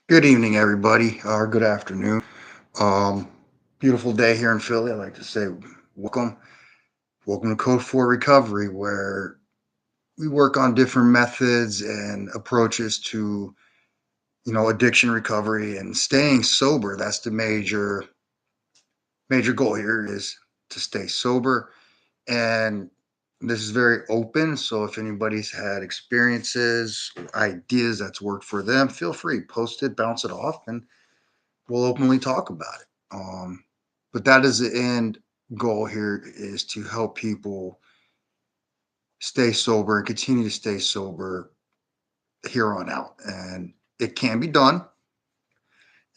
Good evening, everybody, or good afternoon. Um, Beautiful day here in Philly. I'd like to say welcome. Welcome to Code 4 Recovery, where we work on different methods and approaches to, addiction recovery and staying sober. That's the major goal here is to stay sober. And this is very open. So if anybody's had experiences or ideas that's worked for them, feel free, post it, bounce it off, and we'll openly talk about it. But that is the end goal here is to help people stay sober and continue to stay sober here on out. And it can be done.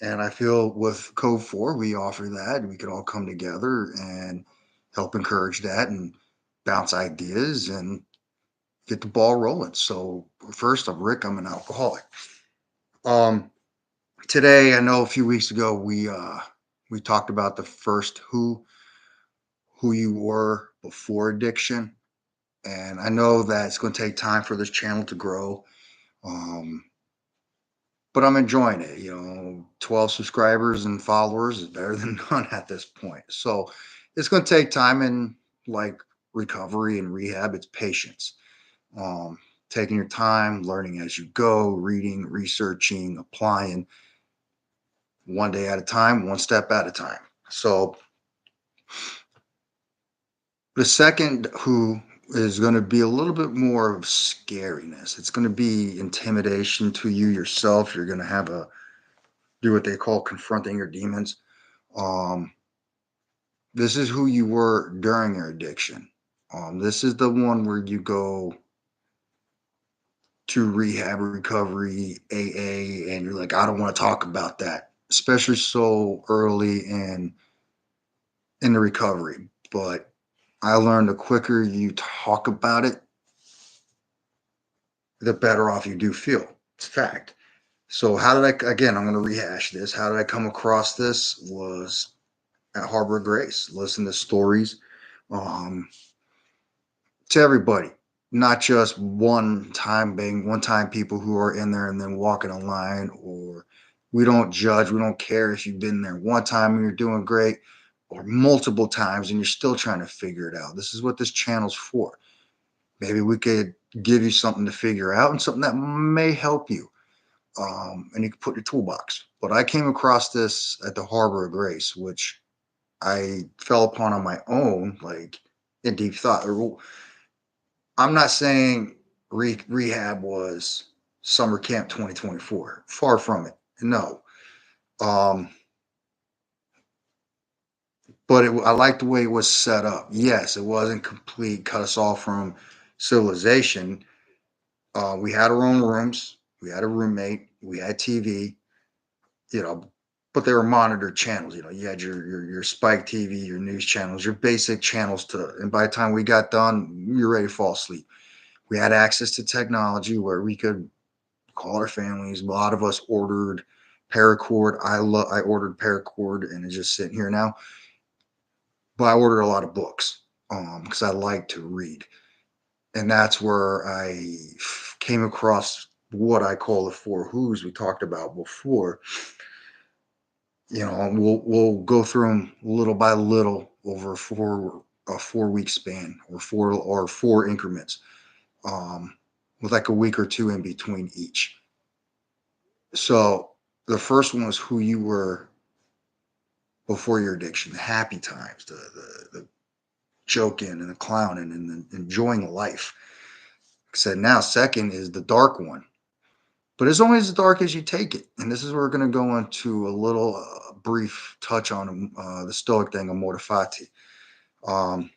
And I feel with Code 4, we offer that and we could all come together and help encourage that and bounce ideas and get the ball rolling. So first, I'm Rick. I'm an alcoholic. Um, Today, I know a few weeks ago we talked about the first who you were before addiction. And I know that it's going to take time for this channel to grow. Um, but I'm enjoying it. 12 subscribers and followers is better than none at this point. So it's going to take time and like recovery and rehab, it's patience. Um, Taking your time, learning as you go, reading, researching, applying one day at a time, one step at a time. So the second who is going to be a little bit more of scariness. It's going to be intimidation to you yourself. You're going to have a do what they call confronting your demons. Um, this is who you were during your addiction. This is the one where you go to rehab, recovery, AA, and you're like, I don't want to talk about that, especially so early in the recovery. But I learned the quicker you talk about it, the better off you do feel. It's a fact. So how did I again? I'm going to rehash this. How did I come across this? Was at Harbor of Grace. Listen to stories um, to everybody, not just one time people who are in there and then walking a line. Or we don't judge. We don't care if you've been there one time and you're doing great, or multiple times and you're still trying to figure it out. This is what this channel's for. Maybe we could give you something to figure out and something that may help you, and you can put in your toolbox. But I came across this at the Harbor of Grace, which I fell upon on my own, like in deep thought. I'm not saying rehab was summer camp 2024. Far from it. No. Um, but I like the way it was set up. Yes, it wasn't complete, cut us off from civilization. We had our own rooms. We had a roommate. We had TV. you know, but they were monitored channels. You had your Spike TV, your news channels, your basic channels to. And by the time we got done, we were ready to fall asleep. We had access to technology where we could call our families. A lot of us ordered paracord. I ordered paracord, and it's just sitting here now. But I ordered a lot of books because I like to read, and that's where I came across what I call the four who's we talked about before. We'll go through them little by little over a 4 week span, or four increments, um, with like a week or two in between each. So the first one was who you were before your addiction, the happy times, the joking and the clowning and the enjoying life. Like I said, now second is the dark one, but it's only as dark as you take it. And this is where we're going to go into a little brief touch on the stoic thing, Amor Fati. Um,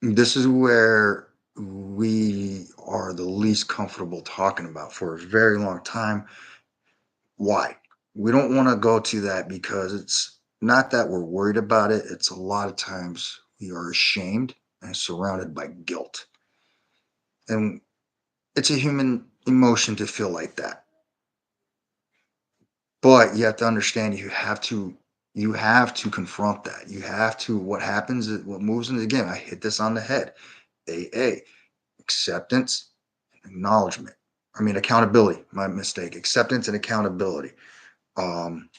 this is where we are the least comfortable talking about for a very long time. Why? We don't want to go to that because it's not that we're worried about it. It's a lot of times we are ashamed and surrounded by guilt. And it's a human emotion to feel like that. But you have to understand you have to confront that. You have to what happens is what moves in again, I hit this on the head. AA, acceptance, acknowledgement. I mean, accountability, my mistake. Acceptance and accountability. Um,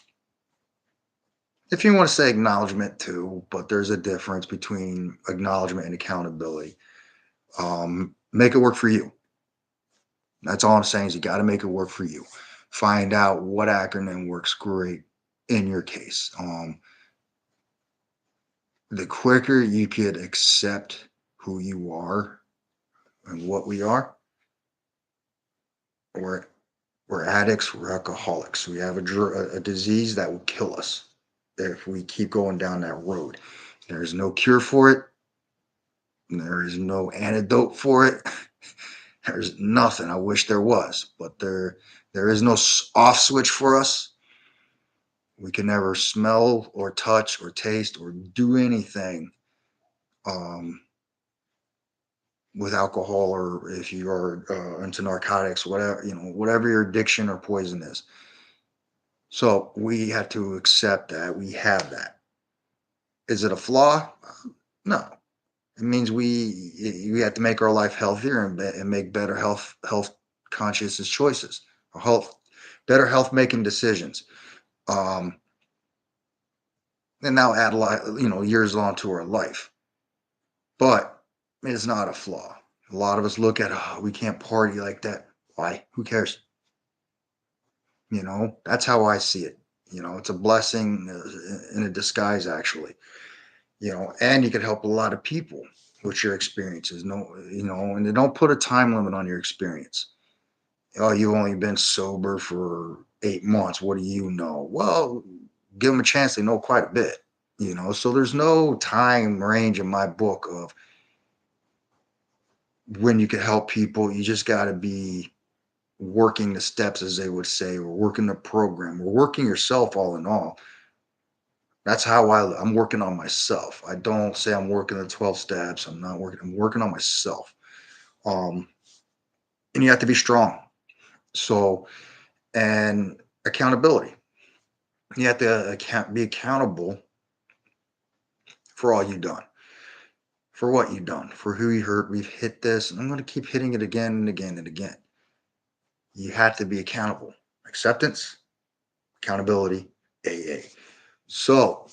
if you want to say acknowledgement too, but there's a difference between acknowledgement and accountability. Make it work for you. That's all I'm saying is you got to make it work for you. Find out what acronym works great in your case. The quicker you could accept who you are and what we are, we're, we're addicts, we're alcoholics. We have a disease that will kill us if we keep going down that road. There is no cure for it. There is no antidote for it. There's nothing. I wish there was, but there is no off switch for us. We can never smell or touch or taste or do anything um, with alcohol, or if you are into narcotics, whatever, whatever your addiction or poison is. So we have to accept that we have that. Is it a flaw? No. It means we have to make our life healthier and make better health conscious choices, or better health making decisions. Um, and now add a lot, years on to our life. But it's not a flaw. A lot of us look at, oh, we can't party like that. Why? Who cares? That's how I see it. It's a blessing in a disguise, actually. And you can help a lot of people with your experiences. No, and they don't put a time limit on your experience. Oh, you've only been sober for 8 months. What do you know? Well, give them a chance. They know quite a bit. So there's no time range in my book of when you can help people. You just got to be working the steps, as they would say, or working the program, or working yourself. All in all, that's how I'm working on myself. I don't say I'm working the 12 steps. I'm not working. I'm working on myself. Um, and you have to be strong. So, and accountability. You have to be accountable for all you've done, for what you've done, for who you hurt. We've hit this, and I'm going to keep hitting it again and again and again. You have to be accountable. Acceptance, accountability, AA. So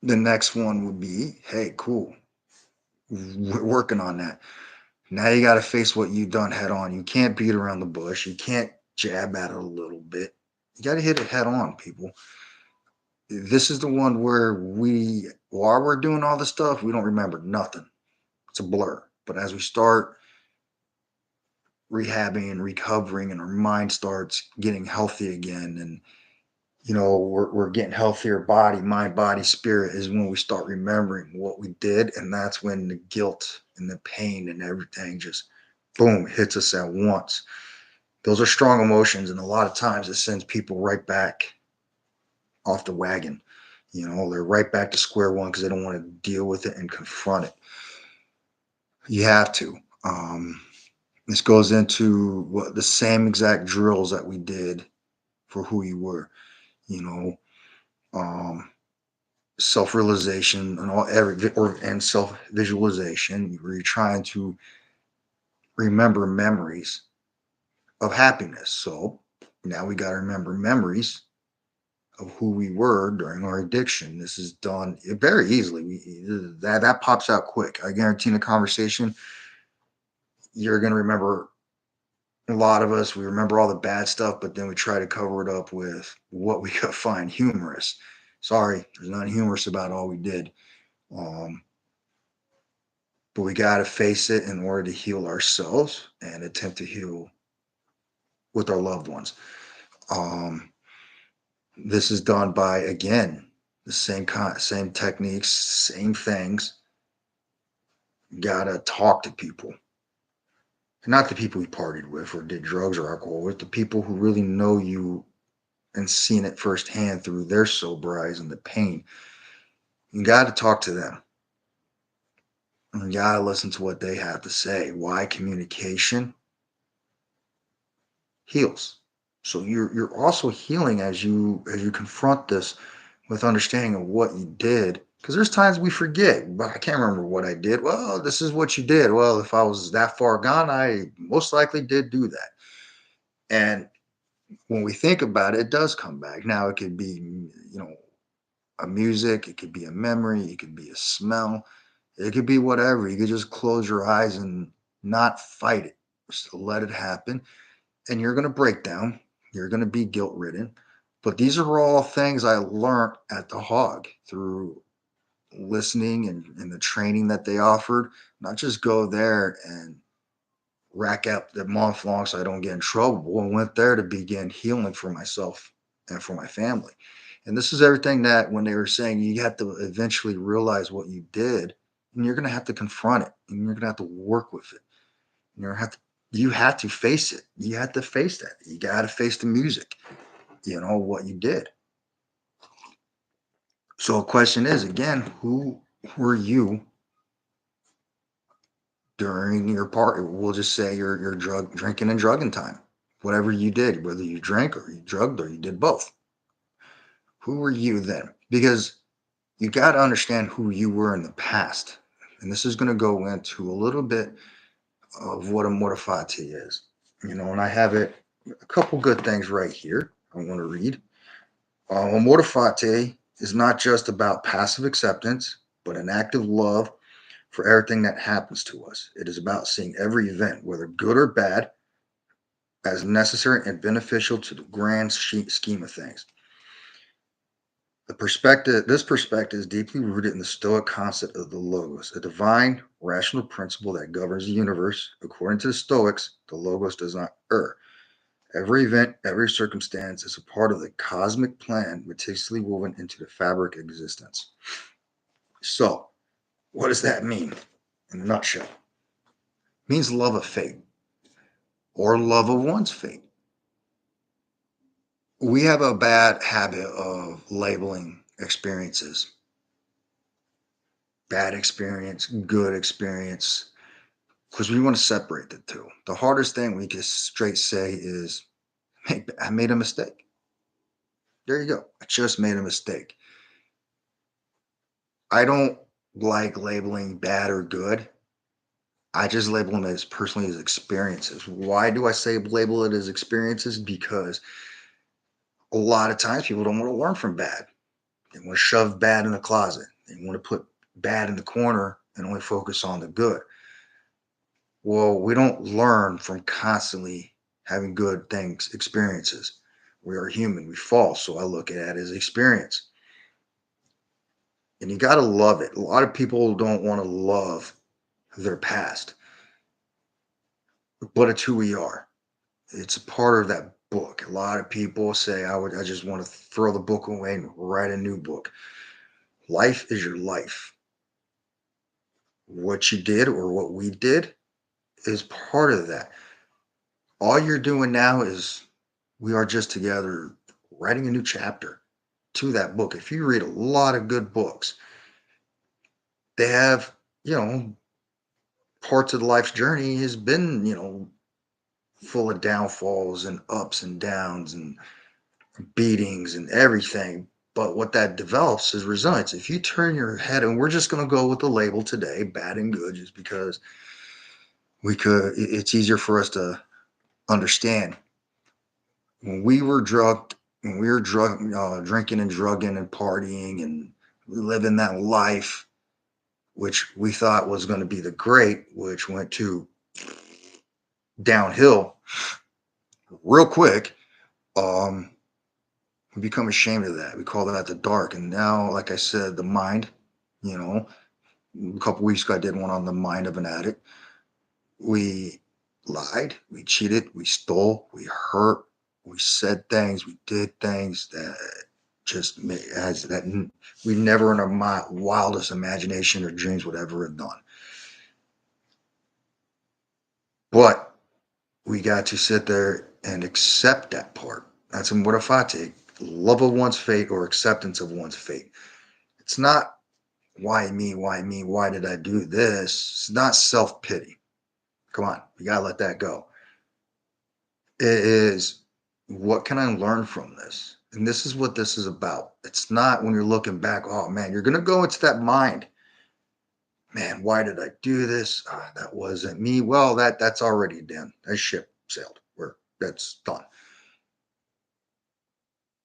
the next one would be, hey, cool. We're working on that. Now you got to face what you've done head on. You can't beat around the bush. You can't jab at it a little bit. You got to hit it head on, people. This is the one where while we're doing all this stuff, we don't remember nothing. It's a blur. But as we start rehabbing and recovering, and our mind starts getting healthy again, and we're getting healthier, body, mind, body, spirit, is when we start remembering what we did. And that's when the guilt and the pain and everything just boom hits us at once. Those are strong emotions, and a lot of times it sends people right back off the wagon. They're right back to square one because they don't want to deal with it and confront it. You have to. This goes into the same exact drills that we did for who you were. you know um Self-realization and and self-visualization, where you're trying to remember memories of happiness. So now we got to remember memories of who we were during our addiction. This is done very easily. That pops out quick. I guarantee in a conversation, you're going to remember. A lot of us, we remember all the bad stuff, but then we try to cover it up with what we could find humorous. Sorry, there's nothing humorous about all we did. Um, but we got to face it in order to heal ourselves and attempt to heal with our loved ones. Um, this is done by, again, the same techniques, same things. Gotta talk to people, not the people you partied with or did drugs or alcohol with, the people who really know you and seen it firsthand through their sober eyes and the pain. You got to talk to them. You got to listen to what they have to say. Why? Communication heals. So you're also healing as you confront this with understanding of what you did. Because there's times we forget, but I can't remember what I did. Well, this is what you did. Well, if I was that far gone, I most likely did do that. And when we think about it, it does come back. Now it could be, a music, it could be a memory, it could be a smell, it could be whatever. You could just close your eyes and not fight it. Just let it happen. And you're gonna break down. You're gonna be guilt ridden. But these are all things I learned at the hog through listening and the training that they offered. Not just go there and rack up the month long so I don't get in trouble. I went there to begin healing for myself and for my family. And this is everything that when they were saying you have to eventually realize what you did, and you're gonna have to confront it, and you're gonna have to work with it. You have to face it. You have to face that. You gotta face the music, what you did. So the question is again, who were you during your part? We'll just say your drug drinking and drugging time. Whatever you did, whether you drank or you drugged or you did both. Who were you then? Because you got to understand who you were in the past. And this is going to go into a little bit of what Amor Fati is. And I have a couple good things right here I want to read. Amor Fati is not just about passive acceptance, but an active love for everything that happens to us. It is about seeing every event, whether good or bad, as necessary and beneficial to the grand scheme of things. This perspective is deeply rooted in the Stoic concept of the logos, a divine, rational principle that governs the universe. According to the Stoics, the logos does not err. Every event, every circumstance is a part of the cosmic plan meticulously woven into the fabric of existence. So, what does that mean in a nutshell? It means love of fate or love of one's fate. We have a bad habit of labeling experiences: bad experience, good experience, because we want to separate the two. The hardest thing we can straight say is, hey, I made a mistake. There you go. I just made a mistake. I don't like labeling bad or good. I just label them as personally as experiences. Why do I say label it as experiences? Because a lot of times people don't want to learn from bad. They want to shove bad in the closet. They want to put bad in the corner and only focus on the good. Well, we don't learn from constantly having good things, experiences. We are human, we fall. So I look at it as experience. And you got to love it. A lot of people don't want to love their past, but it's who we are. It's a part of that book. A lot of people say, I just want to throw the book away and write a new book. Life is your life. What you did or what we did is part of that. All you're doing now is we are just together writing a new chapter to that book. If you read a lot of good books, they have, you know, parts of the life's journey has been, full of downfalls and ups and downs and beatings and everything. But what that develops is resilience. If you turn your head, and we're just going to go with the label today, bad and good, just because it's easier for us to understand. When we were drugged, when we were drinking and drugging and partying and living that life, which we thought was going to be the great, which went to downhill real quick. Um, we become ashamed of that. We call that the dark. And now, like I said, the mind, you know, a couple weeks ago, I did one on the mind of an addict. We lied, we cheated, we stole, we hurt, we said things, we did things that just as that we never in our wildest imagination or dreams would ever have done. But we got to sit there and accept that part. That's in what if I take love of one's fate or acceptance of one's fate. It's not why me, why me, why did I do this? It's not self pity. Come on, you gotta let that go. It is what can I learn from this? And this is what this is about. It's not when you're looking back, oh man, you're going to go into that mind. Man, why did I do this? Ah, that wasn't me. Well, that's already done. That ship sailed. That's done.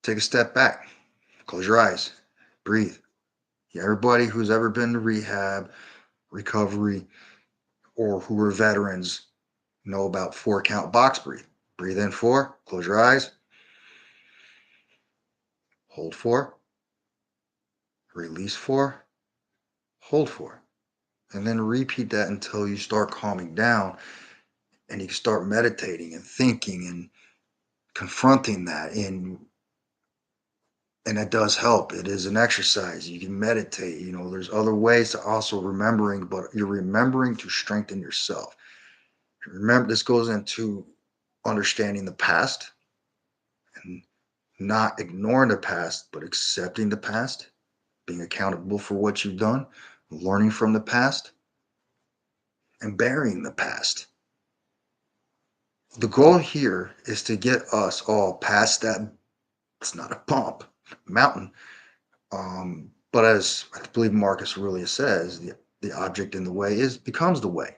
Take a step back. Close your eyes. Breathe. Yeah, everybody who's ever been to rehab, recovery, or who are veterans know about 4 count box breathe. Breathe in 4, close your eyes, hold 4, release 4, hold 4. And then repeat that until you start calming down and you can start meditating and thinking and confronting that. And that does help. It is an exercise. You can meditate. There's other ways to also remembering, but you're remembering to strengthen yourself. Remember, this goes into understanding the past and not ignoring the past, but accepting the past, being accountable for what you've done, learning from the past, and burying the past. The goal here is to get us all past that. It's not a bump, mountain. But as I believe Marcus Aurelius says, the object in the way becomes the way.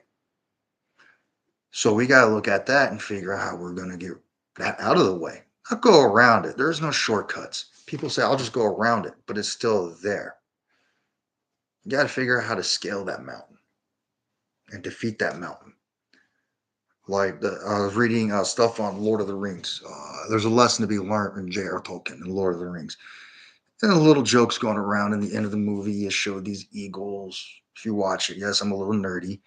So we got to look at that and figure out how we're going to get that out of the way. Not go around it. There's no shortcuts. People say, I'll just go around it, but it's still there. You got to figure out how to scale that mountain and defeat that mountain. Like I was reading stuff on Lord of the Rings. There's a lesson to be learned in J.R. Tolkien in Lord of the Rings. And a little jokes going around in the end of the movie. It showed these eagles. If you watch it, yes, I'm a little nerdy.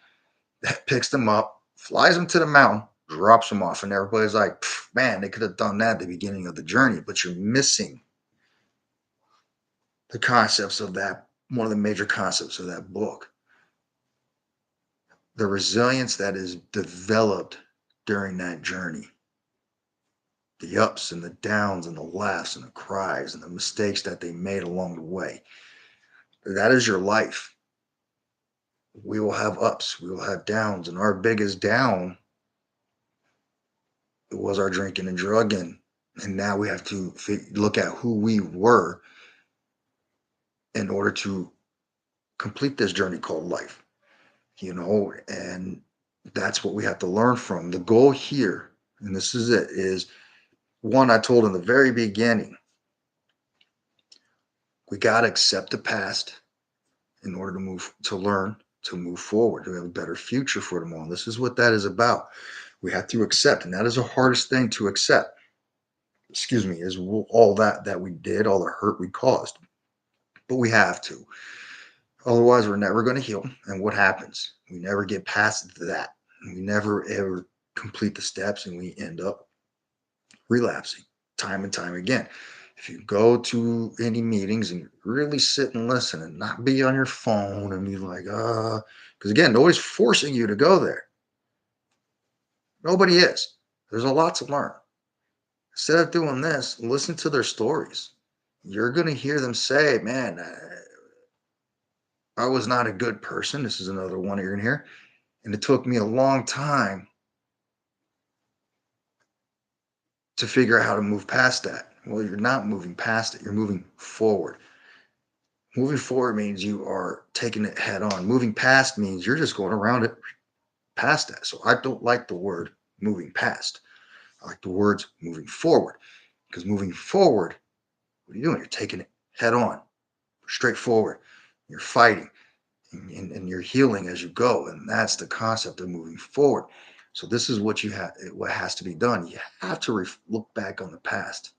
That picks them up, flies them to the mountain, drops them off, and everybody's like, "Man, they could have done that at the beginning of the journey." But you're missing the concepts of that. One of the major concepts of that book, the resilience that is developed during that journey, the ups and the downs and the laughs and the cries and the mistakes that they made along the way. That is your life. We will have ups, we will have downs, and our biggest down was our drinking and drugging. And now we have to look at who we were in order to complete this journey called life, and that's what we have to learn from. The goal here, and this is it, is one I told in the very beginning. We got to accept the past in order to learn, to move forward, to have a better future for them all. And this is what that is about. We have to accept, and that is the hardest thing to accept. Excuse me, is all that we did, all the hurt we caused. But we have to. Otherwise, we're never going to heal. And what happens? We never get past that. We never ever complete the steps, and we end up relapsing time and time again. If you go to any meetings and really sit and listen and not be on your phone and be like, because again, nobody's forcing you to go there. Nobody is. There's a lot to learn. Instead of doing this, listen to their stories. You're going to hear them say, man, I was not a good person. This is another one you're going to hear. And it took me a long time to figure out how to move past that. Well, you're not moving past it. You're moving forward. Moving forward means you are taking it head on. Moving past means you're just going around it past that. So I don't like the word moving past. I like the words moving forward, because moving forward, what are you doing? You're taking it head on, straight forward. You're fighting and you're healing as you go. And that's the concept of moving forward. So this is what has to be done. You have to look back on the past.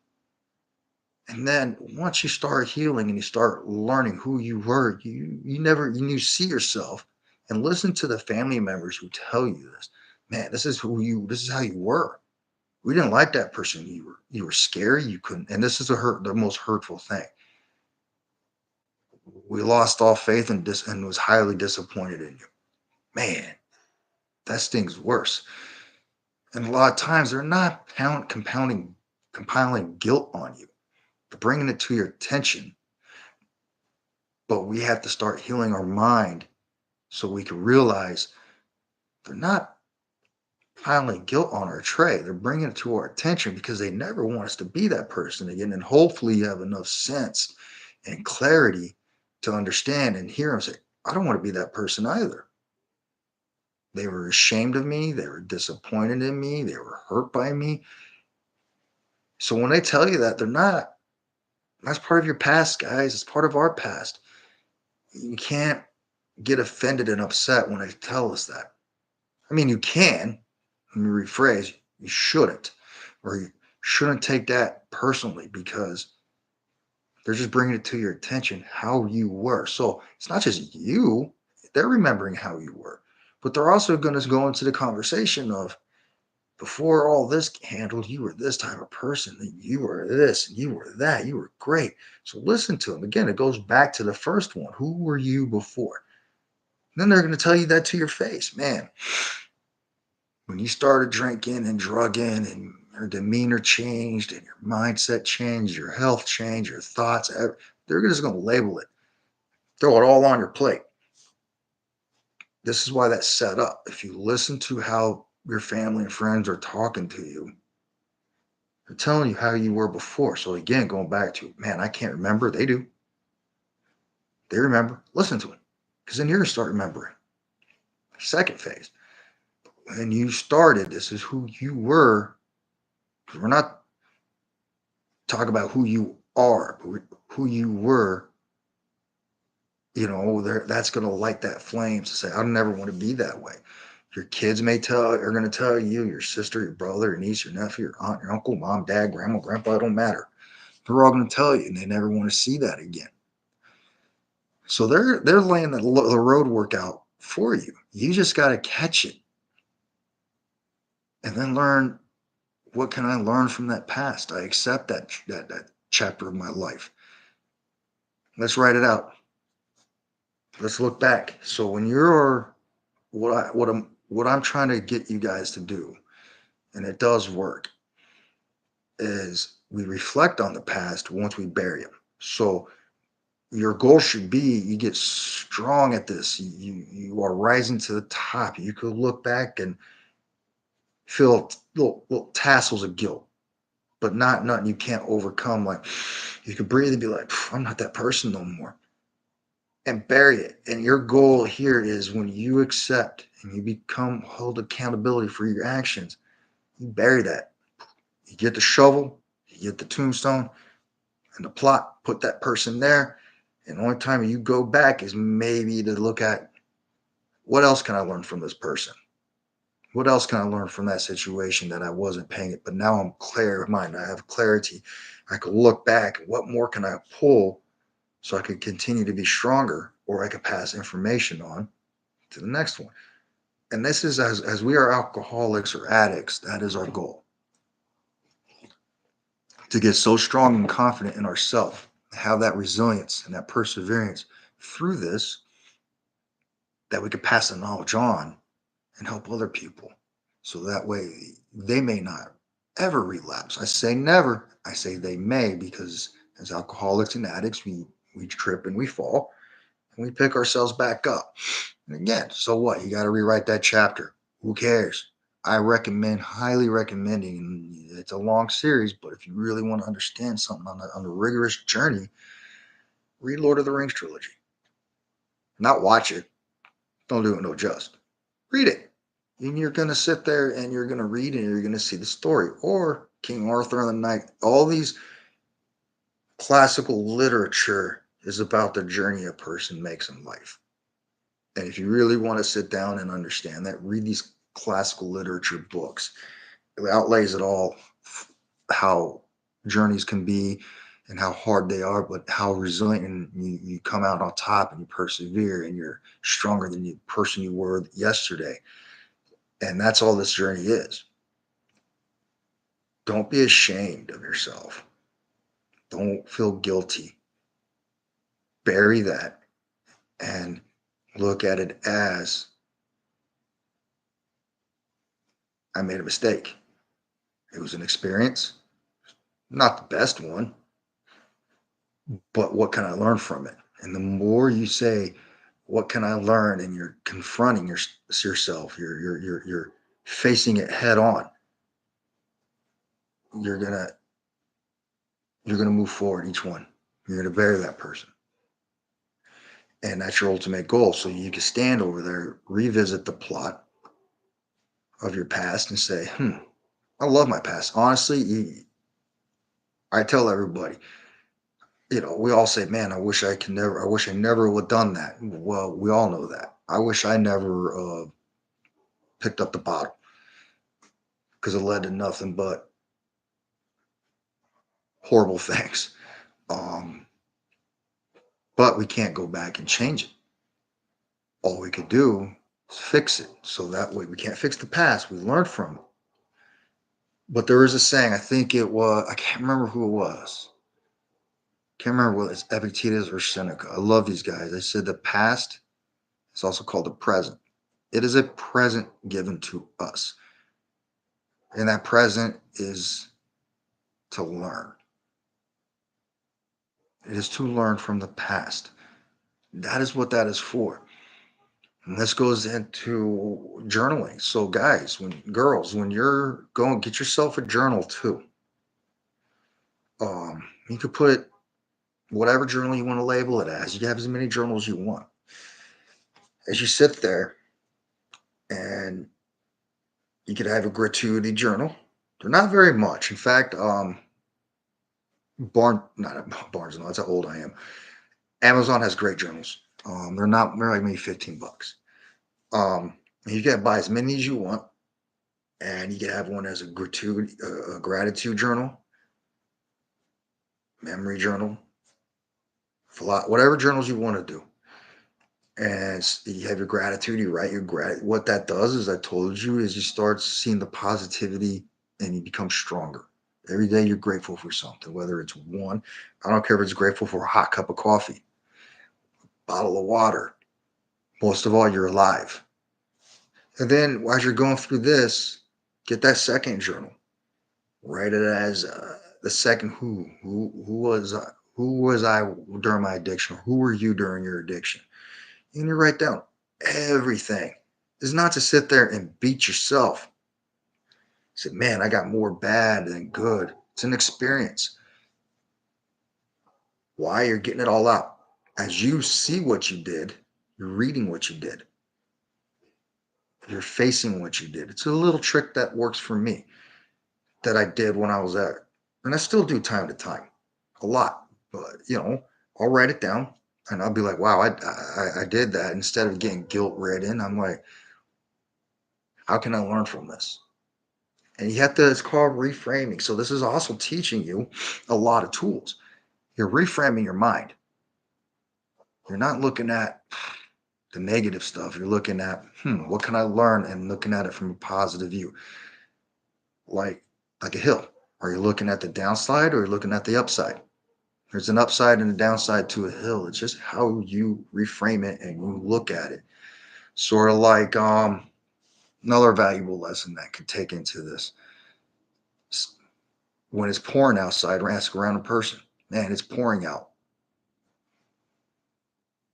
And then once you start healing and you start learning who you were, you see yourself and listen to the family members who tell you this. Man, this is how you were. We didn't like that person. You were scary. You couldn't, and this is the most hurtful thing. We lost all faith and was highly disappointed in you. Man, that stings worse. And a lot of times they're not compiling guilt on you. They're bringing it to your attention. But we have to start healing our mind so we can realize they're not piling guilt on our tray. They're bringing it to our attention because they never want us to be that person again. And hopefully, you have enough sense and clarity to understand and hear them say, I don't want to be that person either. They were ashamed of me. They were disappointed in me. They were hurt by me. So when they tell you that, they're not, that's part of your past, guys. It's part of our past. You can't get offended and upset when they tell us that. I mean, you can. Let me rephrase, you shouldn't, or you shouldn't take that personally because they're just bringing it to your attention how you were. So it's not just you, they're remembering how you were, but they're also going to go into the conversation of before all this handled, you were this type of person, that you were this, and you were that, you were great. So listen to them. Again, it goes back to the first one. Who were you before? And then they're going to tell you that to your face. Man, when you started drinking and drugging and your demeanor changed and your mindset changed, your health changed, your thoughts, they're just going to label it, throw it all on your plate. This is why that's set up. If you listen to how your family and friends are talking to you, they're telling you how you were before. So again, going back to, man, I can't remember. They do. They remember. Listen to it. Because then you're going to start remembering. Second phase. When you started, this is who you were. We're not talking about who you are, but who you were. That's going to light that flame to say, I never want to be that way. Your kids are going to tell you, your sister, your brother, your niece, your nephew, your aunt, your uncle, mom, dad, grandma, grandpa, it don't matter. They're all going to tell you, and they never want to see that again. So they're laying the road work out for you. You just got to catch it and then learn, what can I learn from that past? I accept that chapter of my life. Let's write it out. Let's look back. So when you're what I'm trying to get you guys to do, and it does work, is we reflect on the past once we bury them. So your goal should be you get strong at this. You are rising to the top. You could look back and feel little tassels of guilt, but not nothing you can't overcome. Like you could breathe and be like, I'm not that person no more. And bury it. And your goal here is when you accept and you become hold accountability for your actions, you bury that. You get the shovel, you get the tombstone and the plot, put that person there. And the only time you go back is maybe to look at, what else can I learn from this person? What else can I learn from that situation that I wasn't paying it? But now I'm clear of mind. I have clarity. I could look back. What more can I pull so I could continue to be stronger, or I could pass information on to the next one? And this is as we are alcoholics or addicts, that is our goal, to get so strong and confident in ourselves, have that resilience and that perseverance through this, that we could pass the knowledge on and help other people. So that way they may not ever relapse. I say never, I say they may, because as alcoholics and addicts, we trip and we fall and we pick ourselves back up. And again, so what? You got to rewrite that chapter. Who cares? I recommend, highly recommending, it's a long series, but if you really want to understand something on a rigorous journey, read Lord of the Rings trilogy. Not watch it. Don't do it no just. Read it. And you're going to sit there and you're going to read and you're going to see the story. Or King Arthur and the Knight. All these classical literature is about the journey a person makes in life. And if you really want to sit down and understand that, read these classical literature books. It outlays it all, how journeys can be and how hard they are, but how resilient, and you come out on top and you persevere and you're stronger than the person you were yesterday. And that's all this journey is. Don't be ashamed of yourself. Don't feel guilty. Bury that and look at it as, I made a mistake. It was an experience, not the best one, but what can I learn from it? And the more you say, what can I learn? And you're confronting yourself, you're facing it head on, you're gonna you're gonna move forward each one. You're gonna bury that person. And that's your ultimate goal. So you can stand over there, revisit the plot of your past and say, I love my past. Honestly, I tell everybody, we all say, man, I wish I never would have done that. Well, we all know that. I wish I never picked up the bottle because it led to nothing but horrible things. Um, but we can't go back and change it. All we could do is fix it. So that way we can't fix the past. We learn from it. But there is a saying, I think it was, I can't remember who it was. Can't remember whether it's Epictetus or Seneca. I love these guys. They said the past is also called the present. It is a present given to us. And that present is to learn. It is to learn from the past. That is what that is for. And this goes into journaling. So, guys, when you're going, get yourself a journal too. You could put whatever journal you want to label it as. You can have as many journals you want. As you sit there, and you could have a gratuity journal. They're not very much. In fact, not Barnes and Noble. That's how old I am. Amazon has great journals. They're like maybe $15. Um, you can buy as many as you want, and you can have one as a gratuity, a gratitude journal, memory journal, whatever journals you want to do. And you have your gratitude. You write your What that does, as I told you, is you start seeing the positivity, and you become stronger. Every day you're grateful for something, whether it's one. I don't care if it's grateful for a hot cup of coffee, bottle of water. Most of all, you're alive. And then as you're going through this, get that second journal. Write it as the second who was I during my addiction? Who were you during your addiction? And you write down everything. It's not to sit there and beat yourself. Say, man, I got more bad than good. It's an experience. Why? You're getting it all out. As you see what you did, you're reading what you did. You're facing what you did. It's a little trick that works for me that I did when I was there. And I still do time to time, a lot. But, I'll write it down and I'll be like, wow, I did that. Instead of getting guilt ridden, I'm like, how can I learn from this? And you have to, it's called reframing. So this is also teaching you a lot of tools. You're reframing your mind. You're not looking at the negative stuff. You're looking at, what can I learn? And looking at it from a positive view, like a hill. Are you looking at the downside or are you looking at the upside? There's an upside and a downside to a hill. It's just how you reframe it and you look at it. Sort of like another valuable lesson that could take into this. When it's pouring outside, ask around a person, man, it's pouring out.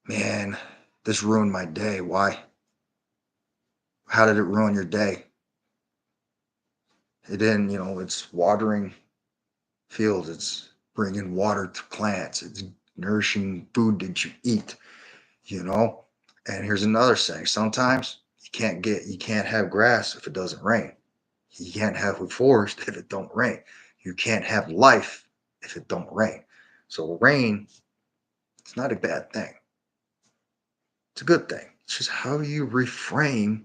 Man, this ruined my day. Why? How did it ruin your day? It didn't, it's watering fields. It's bringing water to plants. It's nourishing food that you eat, you know? And here's another saying. Sometimes you can't have grass if it doesn't rain. You can't have a forest if it don't rain. You can't have life if it don't rain. So rain, it's not a bad thing. It's a good thing. It's just how you reframe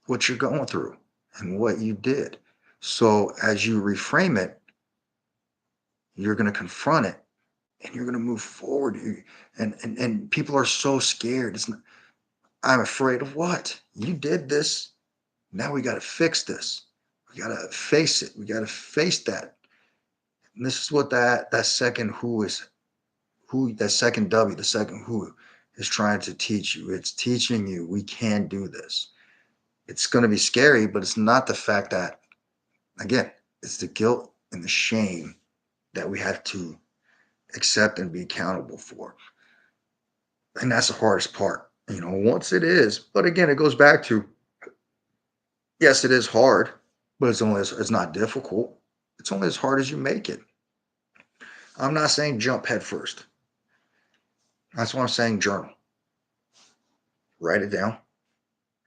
what you're going through and what you did. So as you reframe it, you're going to confront it and you're going to move forward. And people are so scared. I'm afraid of what? You did this. Now we got to fix this. We got to face it. We got to face that. And this is what that second that second W, the second who is trying to teach you. It's teaching you we can do this. It's going to be scary, but it's not the fact that, again, it's the guilt and the shame that we have to accept and be accountable for. And that's the hardest part, once it is. But again, it goes back to Yes, it is hard, but it's not difficult. It's only as hard as you make it. I'm not saying jump head first. That's what I'm saying. Journal, write it down.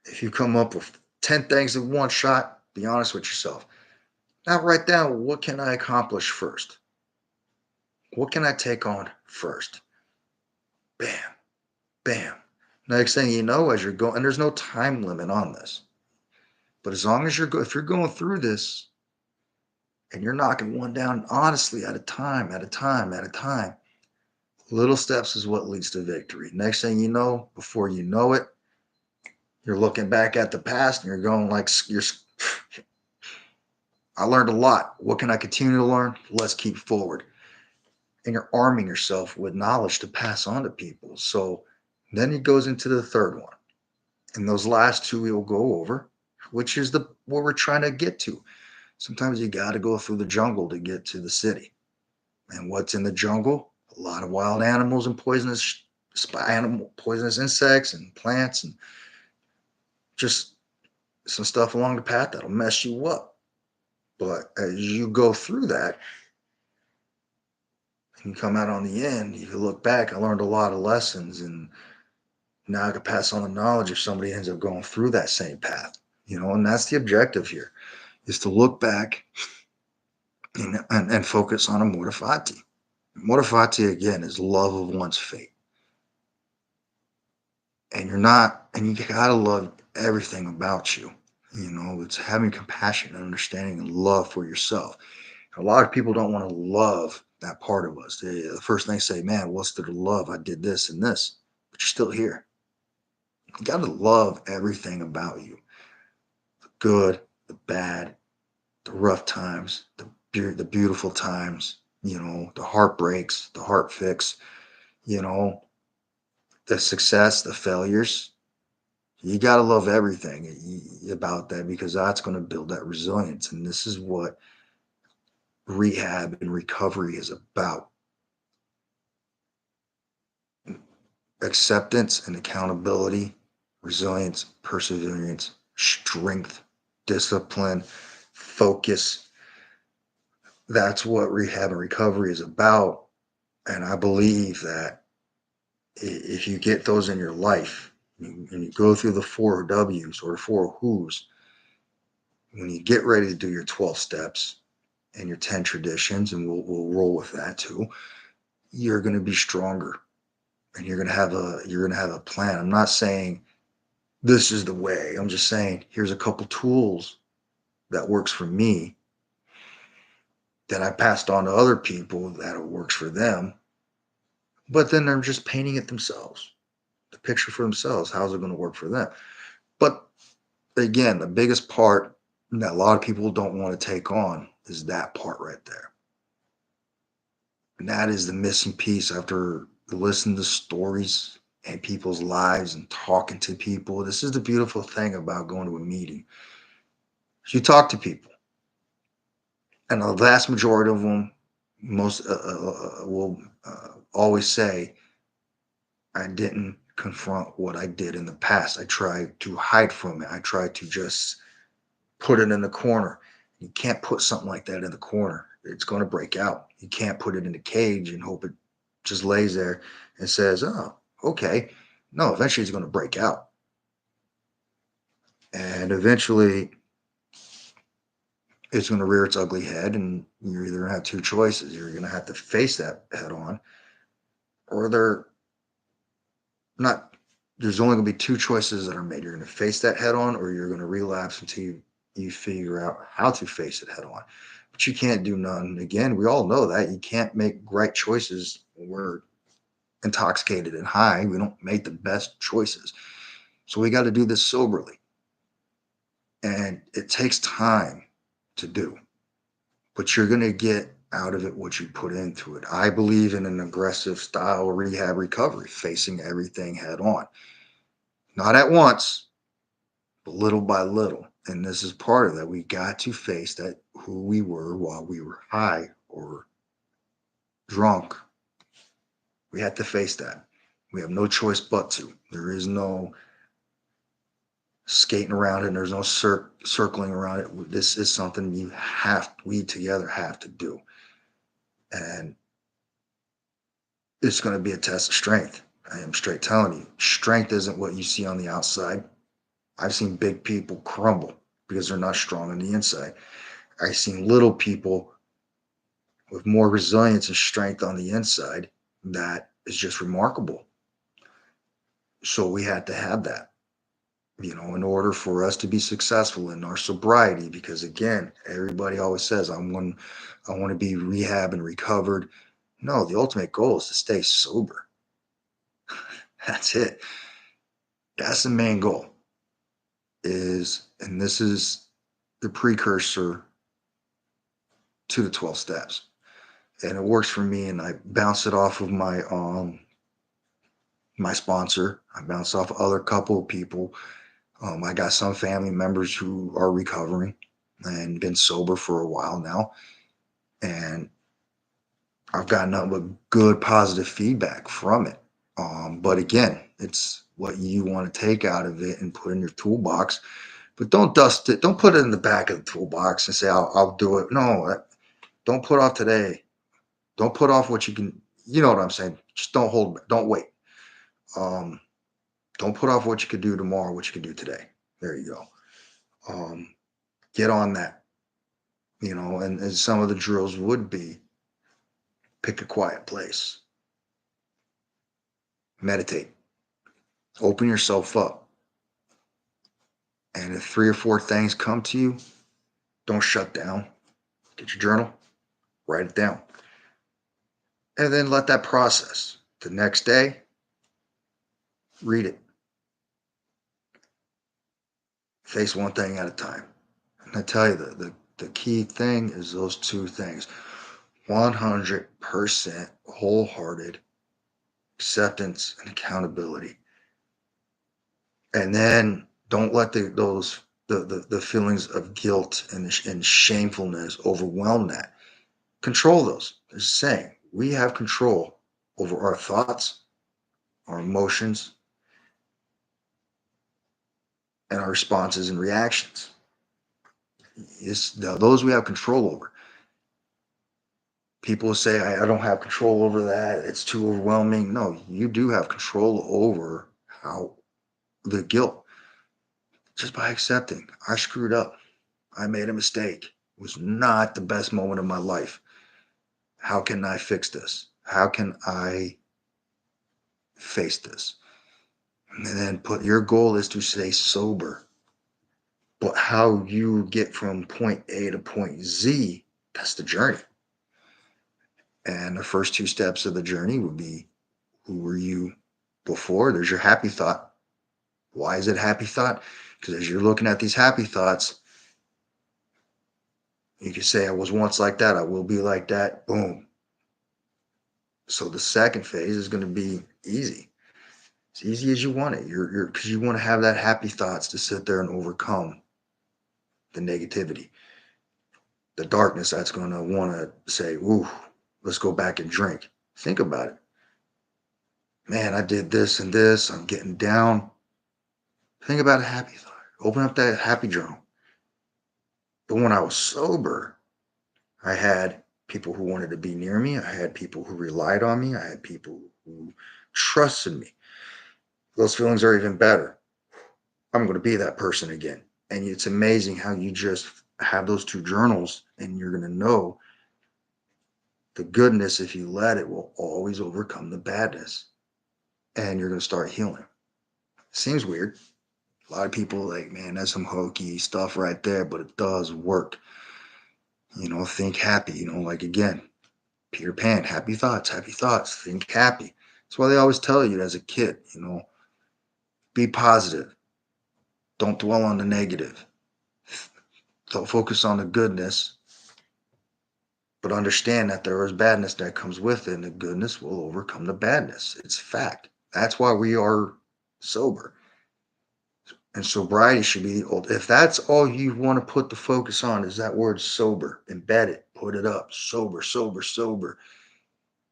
If you come up with 10 things in one shot, be honest with yourself. Now write down, what can I accomplish first? What can I take on first? Bam, bam. Next thing you know, as you're going, and there's no time limit on this, but as long as if you're going through this and you're knocking one down honestly at a time, at a time, at a time, little steps is what leads to victory. Next thing you know, before you know it, you're looking back at the past and you're going like, I learned a lot. What can I continue to learn? Let's keep forward. And you're arming yourself with knowledge to pass on to people. So then it goes into the third one. And those last two we will go over, which is the what we're trying to get to. Sometimes you got to go through the jungle to get to the city. And what's in the jungle? A lot of wild animals and poisonous insects and plants and just some stuff along the path that'll mess you up. But as you go through that and you come out on the end, you look back, I learned a lot of lessons, and now I can pass on the knowledge if somebody ends up going through that same path. And that's the objective here, is to look back and focus on Amor Fati. Amor Fati, again, is love of one's fate. And you gotta love everything about you. It's having compassion and understanding and love for yourself. A lot of people don't want to love that part of us. The first thing they say, man, what's there to love? I did this and this, but you're still here. You got to love everything about you, the good, the bad, the rough times, the beautiful times, the heartbreaks, the heart fix, you know, the success, the failures. You got to love everything about that, because that's going to build that resilience. And this is what rehab and recovery is about: acceptance and accountability, resilience, perseverance, strength, discipline, focus. That's what rehab and recovery is about. And I believe that if you get those in your life and you go through the four W's or four who's, when you get ready to do your 12 steps and your 10 traditions, and we'll roll with that too, you're going to be stronger, and you're going to have a plan. I'm not saying this is the way. I'm just saying, here's a couple tools that works for me that I passed on to other people that it works for them. But then they're just painting it themselves, the picture for themselves. How's it going to work for them? But again, the biggest part that a lot of people don't want to take on is that part right there. And that is the missing piece after listening to stories and people's lives and talking to people. This is the beautiful thing about going to a meeting. You talk to people, and the vast majority of them most will always say, I didn't confront what I did in the past. I tried to hide from it. I tried to just put it in the corner. You can't put something like that in the corner. It's going to break out. You can't put it in a cage and hope it just lays there and says, oh, okay. No, eventually it's going to break out. And eventually it's going to rear its ugly head, and you're either going to have two choices. You're going to have to face that head on, or they're not. There's only going to be two choices that are made. You're going to face that head on, or you're going to relapse until you figure out how to face it head on. But you can't do none. Again, we all know that you can't make right choices when we're intoxicated and high. We don't make the best choices. So we got to do this soberly. And it takes time to do, but you're going to get out of it what you put into it. I believe in an aggressive style rehab recovery, facing everything head on, not at once, but little by little. And this is part of that. We got to face that, who we were while we were high or drunk. We had to face that. We have no choice but to. There is no skating around it and there's no circling around it. This is something we together have to do. And it's going to be a test of strength. I am straight telling you, strength isn't what you see on the outside. I've seen big people crumble because they're not strong on the inside. I've seen little people with more resilience and strength on the inside that is just remarkable. So we had to have that, in order for us to be successful in our sobriety. Because again, everybody always says, I want to be rehab and recovered. No, the ultimate goal is to stay sober. That's it. That's the main goal. And this is the precursor to the 12 steps. And it works for me. And I bounce it off of my sponsor. I bounce off other couple of people. I got some family members who are recovering and been sober for a while now. And I've gotten nothing but good, positive feedback from it. But again, it's what you want to take out of it and put in your toolbox. But don't dust it. Don't put it in the back of the toolbox and say, I'll do it. No, don't put off today. Don't put off what you can. You know what I'm saying? Just don't wait. Um, don't put off what you could do tomorrow, what you can do today. There you go. Get on that. And some of the drills would be pick a quiet place, meditate, open yourself up. And if 3 or 4 things come to you, don't shut down. Get your journal, write it down, and then let that process. The next day, read it. Face one thing at a time. And I tell you, the key thing is those 2 things: 100% wholehearted acceptance and accountability. And then don't let the feelings of guilt and shamefulness overwhelm that. Control those. There's a saying, we have control over our thoughts, our emotions, and our responses and reactions. Those we have control over. People say, I don't have control over that. It's too overwhelming. No, you do have control over how the guilt, just by accepting, I screwed up. I made a mistake. It was not the best moment of my life. How can I fix this? How can I face this? And then your goal is to stay sober. But how you get from point A to point Z, that's the journey. And the first 2 steps of the journey would be, who were you before? There's your happy thought. Why is it happy thought? Because as you're looking at these happy thoughts, you can say, I was once like that. I will be like that. Boom. So the second phase is going to be easy. As easy as you want it. Because you want to have that happy thoughts to sit there and overcome the negativity, the darkness that's going to want to say, ooh, let's go back and drink. Think about it. Man, I did this and this. I'm getting down. Think about a happy thought. Open up that happy journal. But when I was sober, I had people who wanted to be near me. I had people who relied on me. I had people who trusted me. Those feelings are even better. I'm going to be that person again. And it's amazing how you just have those 2 journals and you're going to know the goodness, if you let it, will always overcome the badness. And you're going to start healing. Seems weird. A lot of people like, man, that's some hokey stuff right there, but it does work. Think happy, like again, Peter Pan, happy thoughts, think happy. That's why they always tell you as a kid, be positive. Don't dwell on the negative. Don't focus on the goodness, but understand that there is badness that comes with it, and the goodness will overcome the badness. It's fact. That's why we are sober. And sobriety should be the old. If that's all you want to put the focus on is that word sober, embed it, put it up. Sober, sober, sober.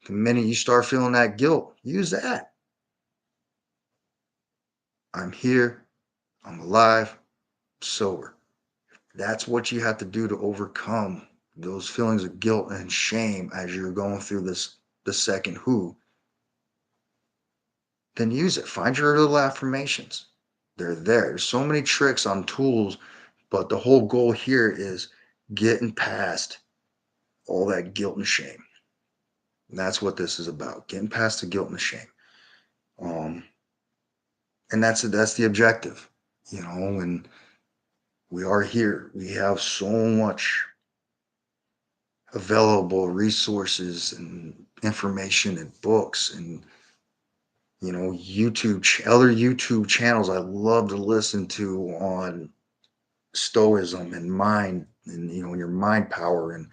The minute you start feeling that guilt, use that. I'm here. I'm alive, sober. That's what you have to do to overcome those feelings of guilt and shame as you're going through the second who. Then use it. Find your little affirmations. They're there. There's so many tricks on tools, but the whole goal here is getting past all that guilt and shame. And that's what this is about. Getting past the guilt and the shame. Um, and that's the objective, and we are here. We have so much available resources and information and books and other YouTube channels I love to listen to on stoicism and mind and your mind power and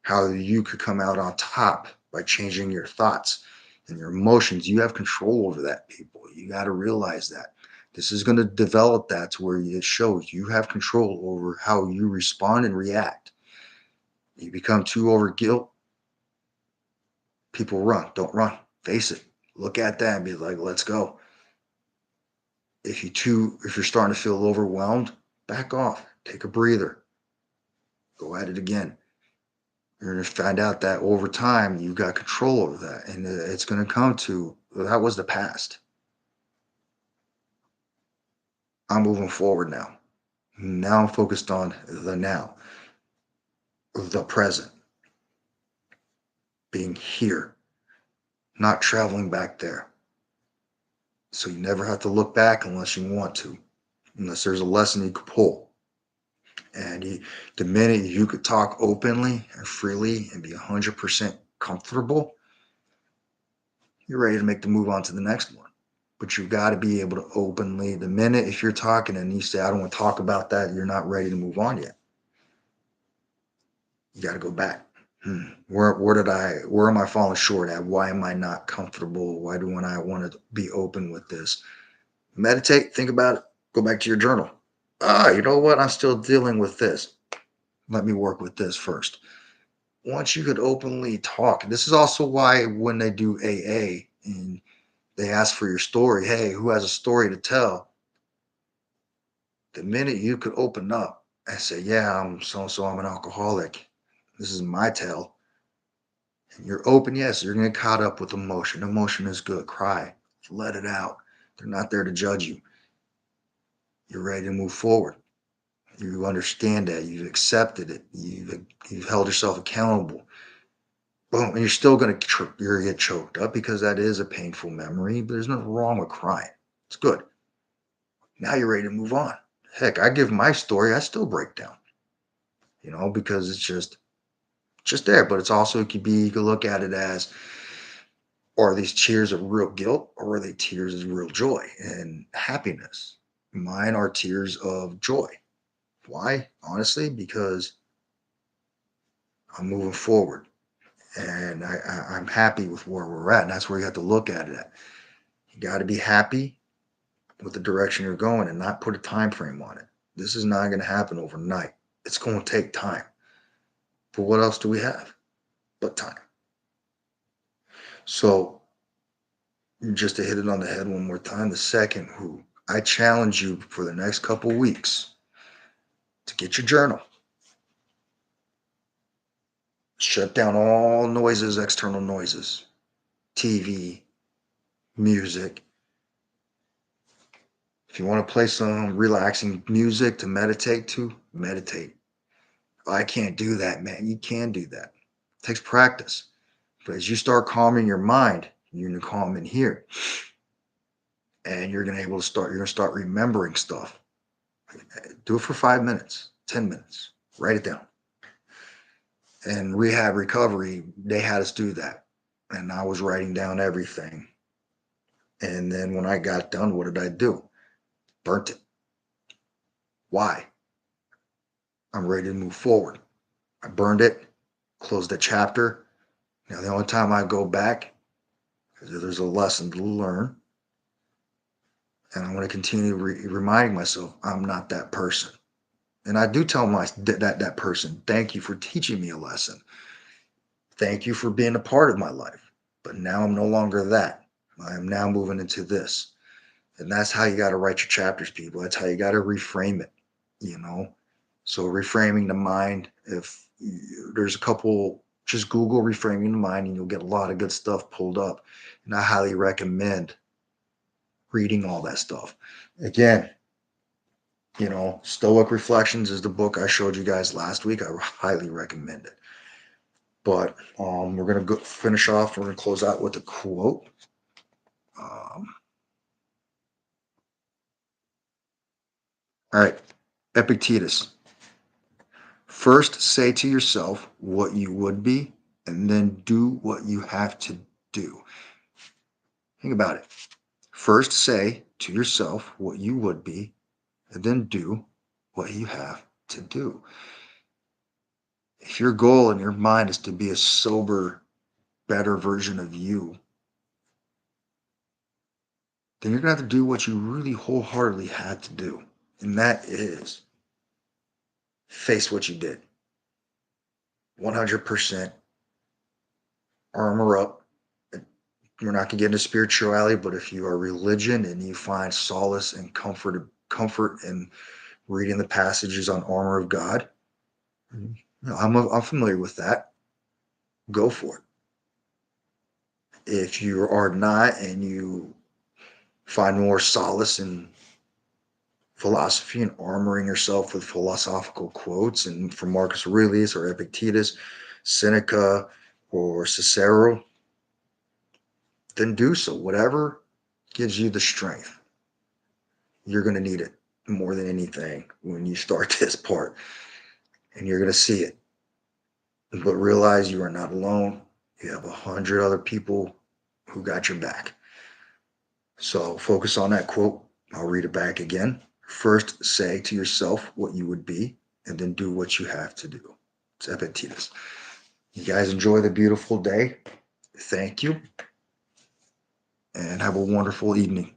how you could come out on top by changing your thoughts and your emotions. You have control over that, people. You got to realize that. This is going to develop that to where it shows you have control over how you respond and react. You become too over guilt, people run. Don't run. Face it. Look at that and be like, let's go. If you're starting to feel overwhelmed, back off. Take a breather. Go at it again. You're going to find out that over time you got control over that, and it's going to come to that was the past. I'm moving forward now. Now I'm focused on the now, the present, being here, not traveling back there. So you never have to look back unless you want to, unless there's a lesson you could pull. And the minute you could talk openly and freely and be 100% comfortable, you're ready to make the move on to the next one. But you've got to be able to openly, the minute if you're talking and you say, I don't want to talk about that, you're not ready to move on yet. You got to go back. Where am I falling short at? Why am I not comfortable? Why do I want to be open with this? Meditate, think about it, go back to your journal. You know what? I'm still dealing with this. Let me work with this first. Once you could openly talk, this is also why when they do AA and they ask for your story, hey, who has a story to tell? The minute you could open up and say, yeah, I'm so and so, I'm an alcoholic. This is my tale. And you're open, yes, you're going to get caught up with emotion. Emotion is good. Cry, let it out. They're not there to judge you. You're ready to move forward. You understand that. You've accepted it. You've held yourself accountable. Boom, and you're still you're gonna get choked up because that is a painful memory. But there's nothing wrong with crying. It's good. Now you're ready to move on. Heck, I give my story. I still break down. Because it's just there. But it's also it could be you could look at it as are these tears of real guilt or are they tears of real joy and happiness? Mine are tears of joy. Why? Honestly, because I'm moving forward and I'm happy with where we're at. And that's where you have to look at it at. You got to be happy with the direction you're going and not put a time frame on it. This is not going to happen overnight. It's going to take time. But what else do we have but time? So just to hit it on the head one more time, the second who I challenge you for the next couple weeks to get your journal, shut down all noises, external noises, TV, music. If you want to play some relaxing music to meditate to, meditate. I can't do that, man. You can do that. It takes practice. But as you start calming your mind, you're gonna calm in here. And you're gonna start remembering stuff. Do it for 5 minutes, 10 minutes. Write it down. And rehab recovery, they had us do that. And I was writing down everything. And then when I got done, what did I do? Burnt it. Why? I'm ready to move forward. I burned it, closed the chapter. Now, the only time I go back is there's a lesson to learn. And I want to continue reminding myself I'm not that person. And I do tell that person, thank you for teaching me a lesson. Thank you for being a part of my life. But now I'm no longer that. I am now moving into this. And that's how you got to write your chapters, people. That's how you got to reframe it, you know? So reframing the mind, if there's a couple, just Google reframing the mind and you'll get a lot of good stuff pulled up. And I highly recommend reading all that stuff. Again, Stoic Reflections is the book I showed you guys last week. I highly recommend it. But we're going to go finish off. We're going to close out with a quote. Um, all right. Epictetus. First, say to yourself what you would be, and then do what you have to do. Think about it. First, say to yourself what you would be, and then do what you have to do. If your goal in your mind is to be a sober, better version of you, then you're going to have to do what you really wholeheartedly had to do. And that is face what you did. 100% armor up. We're not going to get into spirituality, but if you are religion and you find solace and comfort in reading the passages on armor of God, I'm familiar with that. Go for it. If you are not and you find more solace in philosophy and armoring yourself with philosophical quotes and from Marcus Aurelius or Epictetus, Seneca, or Cicero, then do so. Whatever gives you the strength. You're going to need it more than anything when you start this part, and you're going to see it. But realize you are not alone. You have 100 other people who got your back. So focus on that quote. I'll read it back again. First, say to yourself what you would be, and then do what you have to do. It's Epictetus. You guys enjoy the beautiful day. Thank you, and have a wonderful evening.